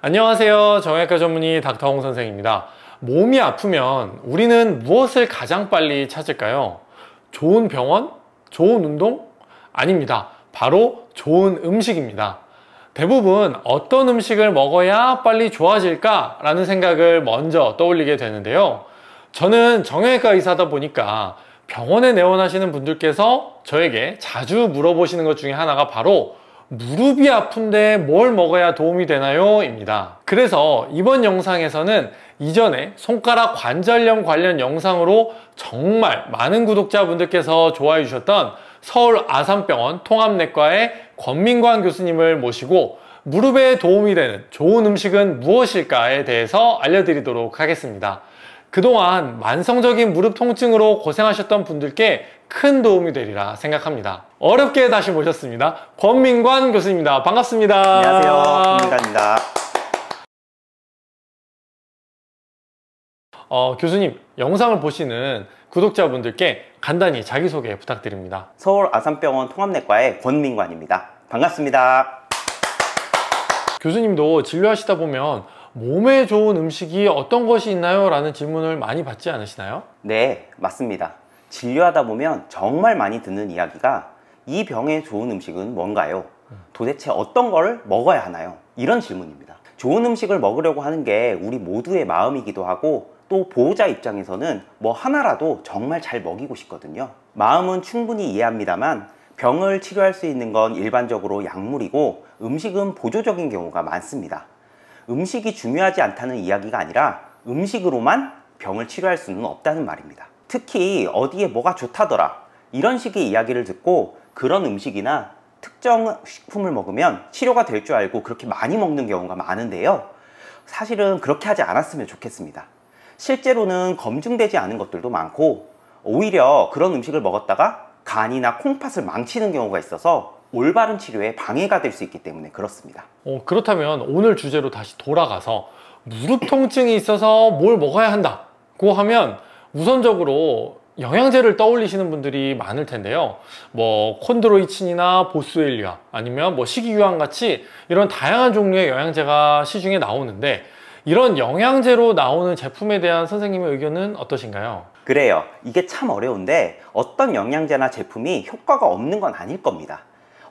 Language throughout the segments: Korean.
안녕하세요. 정형외과 전문의 닥터홍 선생입니다. 몸이 아프면 우리는 무엇을 가장 빨리 찾을까요? 좋은 병원? 좋은 운동? 아닙니다. 바로 좋은 음식입니다. 대부분 어떤 음식을 먹어야 빨리 좋아질까? 라는 생각을 먼저 떠올리게 되는데요. 저는 정형외과 의사다 보니까 병원에 내원하시는 분들께서 저에게 자주 물어보시는 것 중에 하나가 바로 무릎이 아픈데 뭘 먹어야 도움이 되나요? 입니다. 그래서 이번 영상에서는 이전에 손가락 관절염 관련 영상으로 정말 많은 구독자분들께서 좋아해 주셨던 서울 아산병원 통합내과의 권민관 교수님을 모시고 무릎에 도움이 되는 좋은 음식은 무엇일까에 대해서 알려드리도록 하겠습니다. 그동안 만성적인 무릎 통증으로 고생하셨던 분들께 큰 도움이 되리라 생각합니다. 어렵게 다시 모셨습니다. 권민관 교수님입니다. 반갑습니다. 안녕하세요. 권민관입니다. 교수님, 영상을 보시는 구독자분들께 간단히 자기소개 부탁드립니다. 서울 아산병원 통합내과의 권민관입니다. 반갑습니다. 교수님도 진료하시다 보면 몸에 좋은 음식이 어떤 것이 있나요? 라는 질문을 많이 받지 않으시나요? 네, 맞습니다. 진료하다 보면 정말 많이 듣는 이야기가 이 병에 좋은 음식은 뭔가요? 도대체 어떤 걸 먹어야 하나요? 이런 질문입니다. 좋은 음식을 먹으려고 하는 게 우리 모두의 마음이기도 하고 또 보호자 입장에서는 뭐 하나라도 정말 잘 먹이고 싶거든요. 마음은 충분히 이해합니다만 병을 치료할 수 있는 건 일반적으로 약물이고 음식은 보조적인 경우가 많습니다. 음식이 중요하지 않다는 이야기가 아니라 음식으로만 병을 치료할 수는 없다는 말입니다. 특히 어디에 뭐가 좋다더라 이런 식의 이야기를 듣고 그런 음식이나 특정 식품을 먹으면 치료가 될 줄 알고 그렇게 많이 먹는 경우가 많은데요. 사실은 그렇게 하지 않았으면 좋겠습니다. 실제로는 검증되지 않은 것들도 많고 오히려 그런 음식을 먹었다가 간이나 콩팥을 망치는 경우가 있어서 올바른 치료에 방해가 될 수 있기 때문에 그렇습니다. 그렇다면 오늘 주제로 다시 돌아가서 무릎 통증이 있어서 뭘 먹어야 한다고 하면 우선적으로 영양제를 떠올리시는 분들이 많을 텐데요. 뭐 콘드로이친이나 보스웰리아 아니면 뭐 식이유황 같이 이런 다양한 종류의 영양제가 시중에 나오는데 이런 영양제로 나오는 제품에 대한 선생님의 의견은 어떠신가요? 그래요. 이게 참 어려운데 어떤 영양제나 제품이 효과가 없는 건 아닐 겁니다.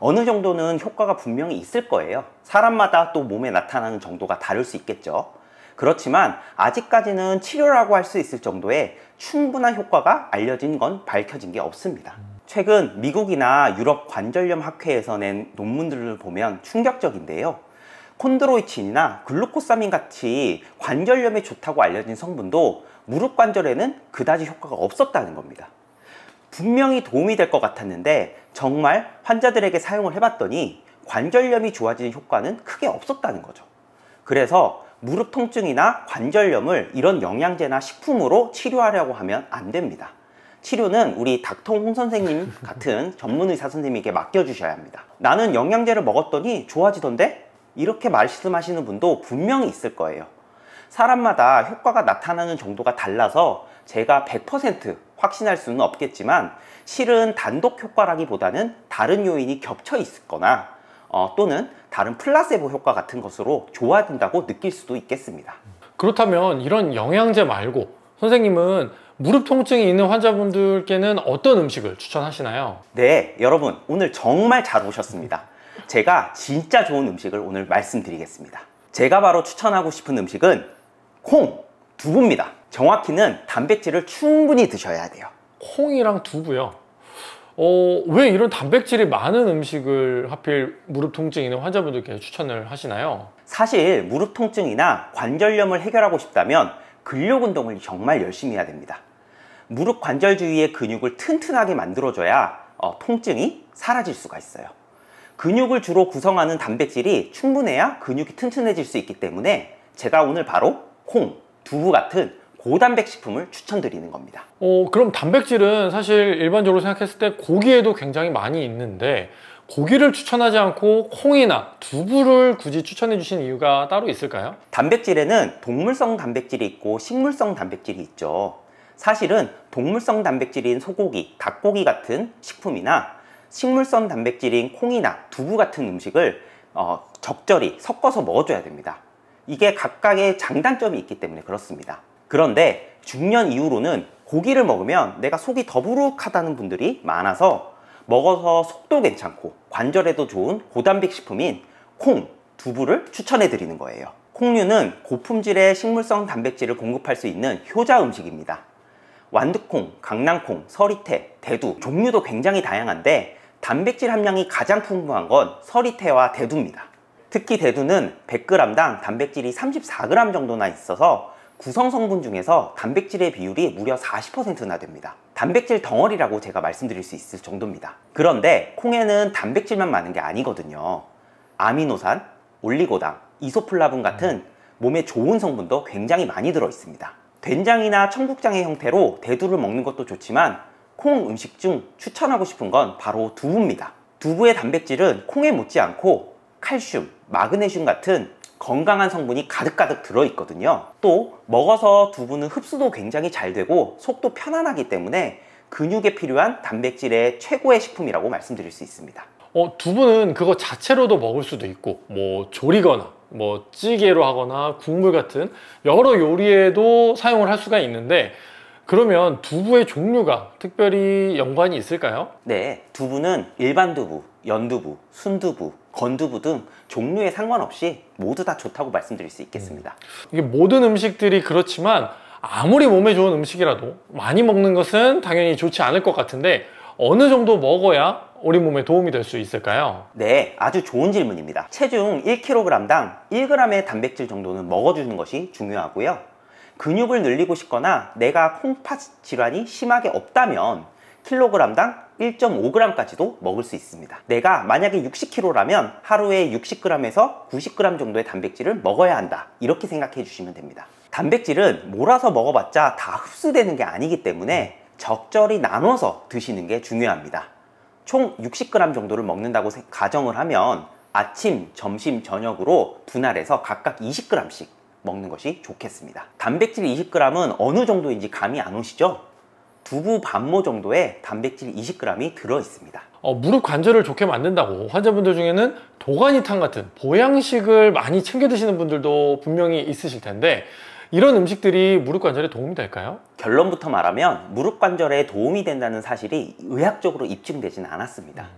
어느 정도는 효과가 분명히 있을 거예요. 사람마다 또 몸에 나타나는 정도가 다를 수 있겠죠. 그렇지만 아직까지는 치료라고 할 수 있을 정도의 충분한 효과가 알려진 건 밝혀진 게 없습니다. 최근 미국이나 유럽 관절염 학회에서 낸 논문들을 보면 충격적인데요. 콘드로이친이나 글루코사민 같이 관절염에 좋다고 알려진 성분도 무릎 관절에는 그다지 효과가 없었다는 겁니다. 분명히 도움이 될 것 같았는데 정말 환자들에게 사용을 해봤더니 관절염이 좋아지는 효과는 크게 없었다는 거죠. 그래서 무릎 통증이나 관절염을 이런 영양제나 식품으로 치료하려고 하면 안 됩니다. 치료는 우리 닥터홍 선생님 같은 전문 의사 선생님에게 맡겨주셔야 합니다. 나는 영양제를 먹었더니 좋아지던데? 이렇게 말씀하시는 분도 분명히 있을 거예요. 사람마다 효과가 나타나는 정도가 달라서 제가 100% 확신할 수는 없겠지만 실은 단독 효과라기보다는 다른 요인이 겹쳐 있거나 또는 다른 플라세보 효과 같은 것으로 좋아진다고 느낄 수도 있겠습니다. 그렇다면 이런 영양제 말고 선생님은 무릎 통증이 있는 환자분들께는 어떤 음식을 추천하시나요? 네, 여러분 오늘 정말 잘 오셨습니다. 제가 진짜 좋은 음식을 오늘 말씀드리겠습니다. 제가 바로 추천하고 싶은 음식은 콩, 두부입니다. 정확히는 단백질을 충분히 드셔야 돼요. 콩이랑 두부요? 왜 이런 단백질이 많은 음식을 하필 무릎 통증이 있는 환자분들께 추천을 하시나요? 사실 무릎 통증이나 관절염을 해결하고 싶다면 근력 운동을 정말 열심히 해야 됩니다. 무릎 관절 주위의 근육을 튼튼하게 만들어줘야 통증이 사라질 수가 있어요. 근육을 주로 구성하는 단백질이 충분해야 근육이 튼튼해질 수 있기 때문에 제가 오늘 바로 콩, 두부 같은 고단백 식품을 추천드리는 겁니다. 그럼 단백질은 사실 일반적으로 생각했을 때 고기에도 굉장히 많이 있는데 고기를 추천하지 않고 콩이나 두부를 굳이 추천해 주신 이유가 따로 있을까요? 단백질에는 동물성 단백질이 있고 식물성 단백질이 있죠. 사실은 동물성 단백질인 소고기, 닭고기 같은 식품이나 식물성 단백질인 콩이나 두부 같은 음식을 적절히 섞어서 먹어줘야 됩니다. 이게 각각의 장단점이 있기 때문에 그렇습니다. 그런데 중년 이후로는 고기를 먹으면 내가 속이 더부룩하다는 분들이 많아서 먹어서 속도 괜찮고 관절에도 좋은 고단백 식품인 콩, 두부를 추천해 드리는 거예요. 콩류는 고품질의 식물성 단백질을 공급할 수 있는 효자 음식입니다. 완두콩, 강낭콩, 서리태, 대두 종류도 굉장히 다양한데 단백질 함량이 가장 풍부한 건 서리태와 대두입니다. 특히 대두는 100g당 단백질이 34g 정도나 있어서 구성 성분 중에서 단백질의 비율이 무려 40%나 됩니다. 단백질 덩어리라고 제가 말씀드릴 수 있을 정도입니다. 그런데 콩에는 단백질만 많은 게 아니거든요. 아미노산, 올리고당, 이소플라본 같은 몸에 좋은 성분도 굉장히 많이 들어 있습니다. 된장이나 청국장의 형태로 대두를 먹는 것도 좋지만 콩 음식 중 추천하고 싶은 건 바로 두부입니다. 두부의 단백질은 콩에 못지않고 칼슘, 마그네슘 같은 건강한 성분이 가득가득 들어있거든요. 또 먹어서 두부는 흡수도 굉장히 잘 되고 속도 편안하기 때문에 근육에 필요한 단백질의 최고의 식품이라고 말씀드릴 수 있습니다. 두부는 그거 자체로도 먹을 수도 있고 뭐 조리거나 뭐 찌개로 하거나 국물 같은 여러 요리에도 사용을 할 수가 있는데, 그러면 두부의 종류가 특별히 연관이 있을까요? 네, 두부는 일반 두부, 연두부, 순두부, 건두부 등 종류에 상관없이 모두 다 좋다고 말씀드릴 수 있겠습니다. 이게 모든 음식들이 그렇지만 아무리 몸에 좋은 음식이라도 많이 먹는 것은 당연히 좋지 않을 것 같은데, 어느 정도 먹어야 우리 몸에 도움이 될 수 있을까요? 네, 아주 좋은 질문입니다. 체중 1kg당 1g의 단백질 정도는 먹어주는 것이 중요하고요. 근육을 늘리고 싶거나 내가 콩팥 질환이 심하게 없다면 킬로그램당 1.5g까지도 먹을 수 있습니다. 내가 만약에 60kg라면 하루에 60g에서 90g 정도의 단백질을 먹어야 한다, 이렇게 생각해 주시면 됩니다. 단백질은 몰아서 먹어봤자 다 흡수되는 게 아니기 때문에 적절히 나눠서 드시는 게 중요합니다. 총 60g 정도를 먹는다고 가정을 하면 아침, 점심, 저녁으로 두 날에서 각각 20g씩 먹는 것이 좋겠습니다. 단백질 20g은 어느 정도인지 감이 안 오시죠? 두부 반모 정도의 단백질 20g이 들어있습니다. 무릎 관절을 좋게 만든다고 환자분들 중에는 도가니탕 같은 보양식을 많이 챙겨 드시는 분들도 분명히 있으실 텐데, 이런 음식들이 무릎 관절에 도움이 될까요? 결론부터 말하면 무릎 관절에 도움이 된다는 사실이 의학적으로 입증되지는 않았습니다.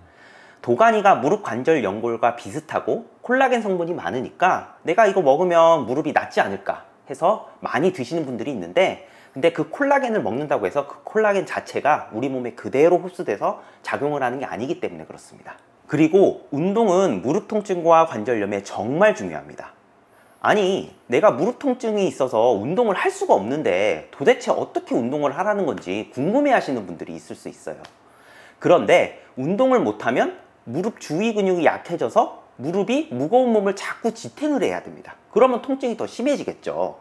도가니가 무릎 관절 연골과 비슷하고 콜라겐 성분이 많으니까 내가 이거 먹으면 무릎이 낫지 않을까 해서 많이 드시는 분들이 있는데, 근데 그 콜라겐을 먹는다고 해서 그 콜라겐 자체가 우리 몸에 그대로 흡수돼서 작용을 하는 게 아니기 때문에 그렇습니다. 그리고 운동은 무릎 통증과 관절염에 정말 중요합니다. 아니, 내가 무릎 통증이 있어서 운동을 할 수가 없는데 도대체 어떻게 운동을 하라는 건지 궁금해 하시는 분들이 있을 수 있어요. 그런데 운동을 못하면 무릎 주위 근육이 약해져서 무릎이 무거운 몸을 자꾸 지탱을 해야 됩니다. 그러면 통증이 더 심해지겠죠.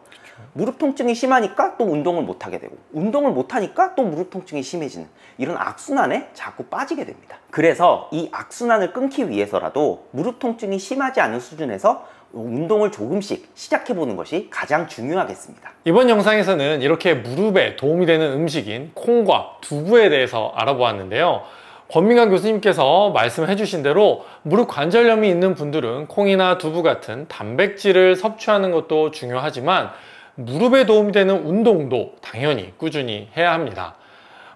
무릎 통증이 심하니까 또 운동을 못하게 되고, 운동을 못하니까 또 무릎 통증이 심해지는 이런 악순환에 자꾸 빠지게 됩니다. 그래서 이 악순환을 끊기 위해서라도 무릎 통증이 심하지 않은 수준에서 운동을 조금씩 시작해보는 것이 가장 중요하겠습니다. 이번 영상에서는 이렇게 무릎에 도움이 되는 음식인 콩과 두부에 대해서 알아보았는데요. 권민관 교수님께서 말씀해 주신 대로 무릎 관절염이 있는 분들은 콩이나 두부 같은 단백질을 섭취하는 것도 중요하지만 무릎에 도움이 되는 운동도 당연히 꾸준히 해야 합니다.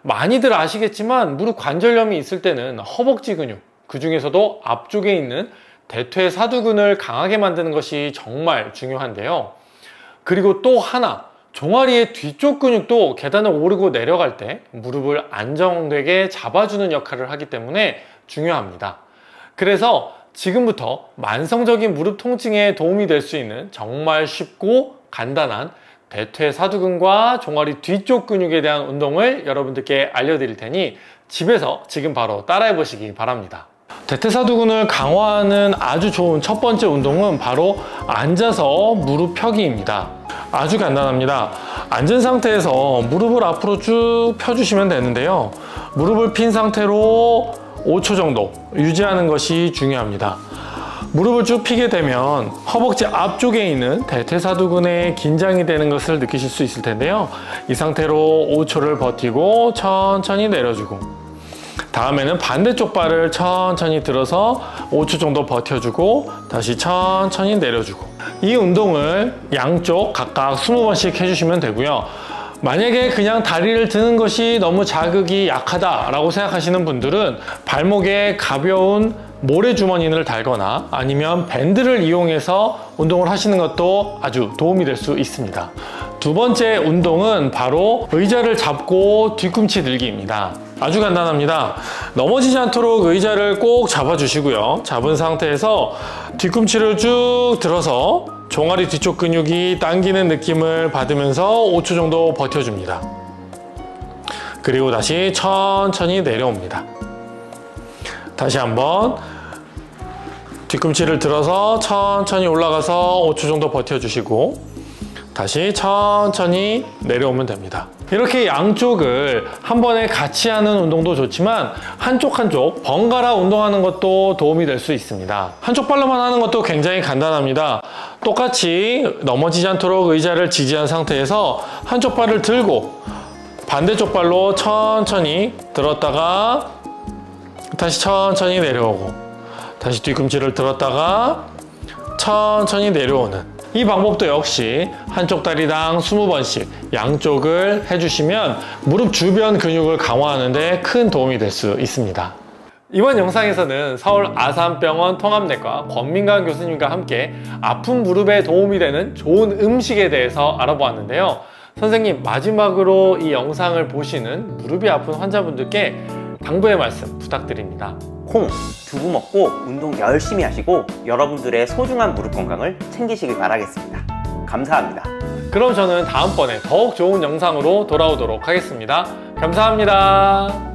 많이들 아시겠지만 무릎 관절염이 있을 때는 허벅지 근육, 그 중에서도 앞쪽에 있는 대퇴사두근을 강하게 만드는 것이 정말 중요한데요. 그리고 또 하나, 종아리의 뒤쪽 근육도 계단을 오르고 내려갈 때 무릎을 안정되게 잡아주는 역할을 하기 때문에 중요합니다. 그래서 지금부터 만성적인 무릎 통증에 도움이 될 수 있는 정말 쉽고 간단한 대퇴사두근과 종아리 뒤쪽 근육에 대한 운동을 여러분들께 알려드릴 테니 집에서 지금 바로 따라해 보시기 바랍니다. 대퇴사두근을 강화하는 아주 좋은 첫 번째 운동은 바로 앉아서 무릎 펴기입니다. 아주 간단합니다. 앉은 상태에서 무릎을 앞으로 쭉 펴주시면 되는데요. 무릎을 핀 상태로 5초 정도 유지하는 것이 중요합니다. 무릎을 쭉 펴게 되면 허벅지 앞쪽에 있는 대퇴사두근에 긴장이 되는 것을 느끼실 수 있을 텐데요. 이 상태로 5초를 버티고 천천히 내려주고, 다음에는 반대쪽 발을 천천히 들어서 5초 정도 버텨주고 다시 천천히 내려주고, 이 운동을 양쪽 각각 20번씩 해주시면 되고요. 만약에 그냥 다리를 드는 것이 너무 자극이 약하다라고 생각하시는 분들은 발목에 가벼운 모래주머니를 달거나 아니면 밴드를 이용해서 운동을 하시는 것도 아주 도움이 될 수 있습니다. 두 번째 운동은 바로 의자를 잡고 뒤꿈치 들기입니다. 아주 간단합니다. 넘어지지 않도록 의자를 꼭 잡아주시고요. 잡은 상태에서 뒤꿈치를 쭉 들어서 종아리 뒤쪽 근육이 당기는 느낌을 받으면서 5초 정도 버텨줍니다. 그리고 다시 천천히 내려옵니다. 다시 한번 뒤꿈치를 들어서 천천히 올라가서 5초 정도 버텨주시고 다시 천천히 내려오면 됩니다. 이렇게 양쪽을 한 번에 같이 하는 운동도 좋지만 한쪽 번갈아 운동하는 것도 도움이 될 수 있습니다. 한쪽 발로만 하는 것도 굉장히 간단합니다. 똑같이 넘어지지 않도록 의자를 지지한 상태에서 한쪽 발을 들고 반대쪽 발로 천천히 들었다가 다시 천천히 내려오고 다시 뒤꿈치를 들었다가 천천히 내려오는 이 방법도 역시 한쪽 다리당 20번씩 양쪽을 해주시면 무릎 주변 근육을 강화하는 데 큰 도움이 될 수 있습니다. 이번 영상에서는 서울 아산병원 통합내과 권민관 교수님과 함께 아픈 무릎에 도움이 되는 좋은 음식에 대해서 알아보았는데요. 선생님, 마지막으로 이 영상을 보시는 무릎이 아픈 환자분들께 당부의 말씀 부탁드립니다. 콩, 두부 먹고 운동 열심히 하시고 여러분들의 소중한 무릎 건강을 챙기시길 바라겠습니다. 감사합니다. 그럼 저는 다음번에 더욱 좋은 영상으로 돌아오도록 하겠습니다. 감사합니다.